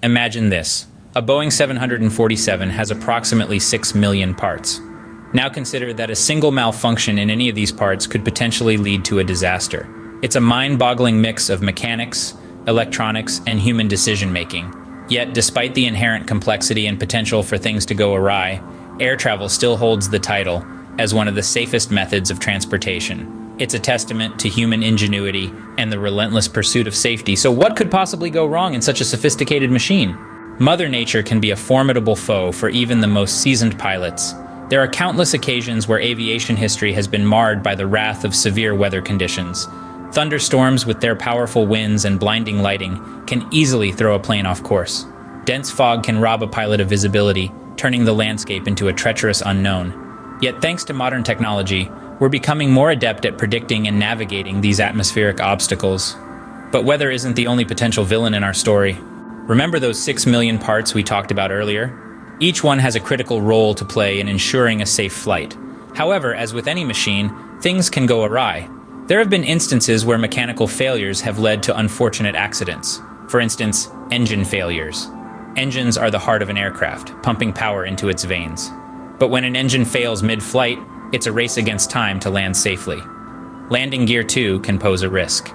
Imagine this. A Boeing 747 has approximately 6 million parts. Now consider that a single malfunction in any of these parts could potentially lead to a disaster. It's a mind-boggling mix of mechanics, electronics, and human decision-making. Yet, despite the inherent complexity and potential for things to go awry, air travel still holds the title as one of the safest methods of transportation. It's a testament to human ingenuity and the relentless pursuit of safety. So what could possibly go wrong in such a sophisticated machine? Mother Nature can be a formidable foe for even the most seasoned pilots. There are countless occasions where aviation history has been marred by the wrath of severe weather conditions. Thunderstorms, with their powerful winds and blinding lighting, can easily throw a plane off course. Dense fog can rob a pilot of visibility, turning the landscape into a treacherous unknown. Yet thanks to modern technology, we're becoming more adept at predicting and navigating these atmospheric obstacles. But weather isn't the only potential villain in our story. Remember those 6 million parts we talked about earlier? Each one has a critical role to play in ensuring a safe flight. However, as with any machine, things can go awry. There have been instances where mechanical failures have led to unfortunate accidents. For instance, engine failures. Engines are the heart of an aircraft, pumping power into its veins. But when an engine fails mid-flight, it's a race against time to land safely. Landing gear, too, can pose a risk.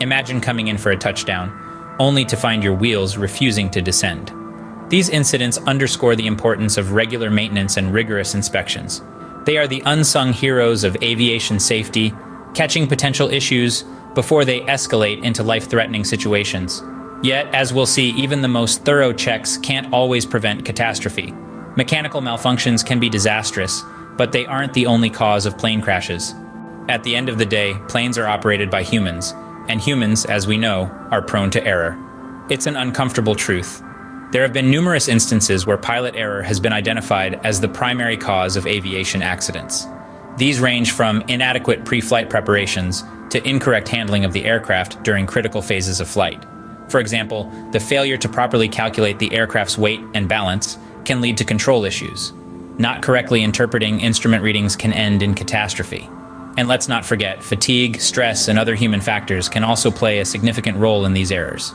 Imagine coming in for a touchdown, only to find your wheels refusing to descend. These incidents underscore the importance of regular maintenance and rigorous inspections. They are the unsung heroes of aviation safety, catching potential issues before they escalate into life-threatening situations. Yet, as we'll see, even the most thorough checks can't always prevent catastrophe. Mechanical malfunctions can be disastrous, but they aren't the only cause of plane crashes. At the end of the day, planes are operated by humans, and humans, as we know, are prone to error. It's an uncomfortable truth. There have been numerous instances where pilot error has been identified as the primary cause of aviation accidents. These range from inadequate pre-flight preparations to incorrect handling of the aircraft during critical phases of flight. For example, the failure to properly calculate the aircraft's weight and balance can lead to control issues. Not correctly interpreting instrument readings can end in catastrophe. And let's not forget, fatigue, stress, and other human factors can also play a significant role in these errors.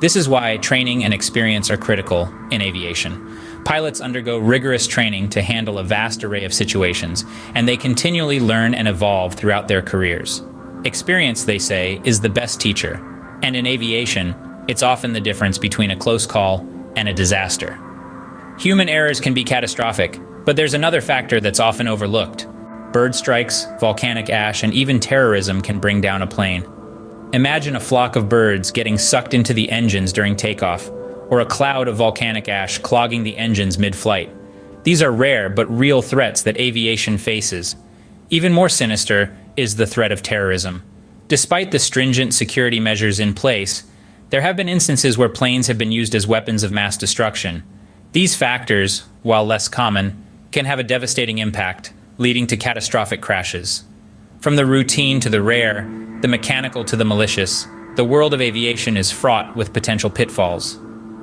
This is why training and experience are critical in aviation. Pilots undergo rigorous training to handle a vast array of situations, and they continually learn and evolve throughout their careers. Experience, they say, is the best teacher. And in aviation, it's often the difference between a close call and a disaster. Human errors can be catastrophic, but there's another factor that's often overlooked. Bird strikes, volcanic ash, and even terrorism can bring down a plane. Imagine a flock of birds getting sucked into the engines during takeoff, or a cloud of volcanic ash clogging the engines mid-flight. These are rare but real threats that aviation faces. Even more sinister is the threat of terrorism. Despite the stringent security measures in place, there have been instances where planes have been used as weapons of mass destruction. These factors, while less common, can have a devastating impact, leading to catastrophic crashes. From the routine to the rare, the mechanical to the malicious, the world of aviation is fraught with potential pitfalls.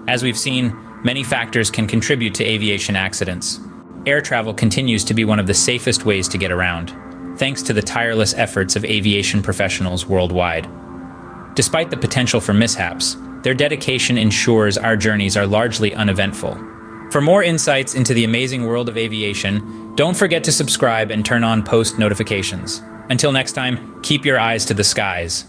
As we've seen, many factors can contribute to aviation accidents. Air travel continues to be one of the safest ways to get around, thanks to the tireless efforts of aviation professionals worldwide. Despite the potential for mishaps, their dedication ensures our journeys are largely uneventful. For more insights into the amazing world of aviation, don't forget to subscribe and turn on post notifications. Until next time, keep your eyes to the skies.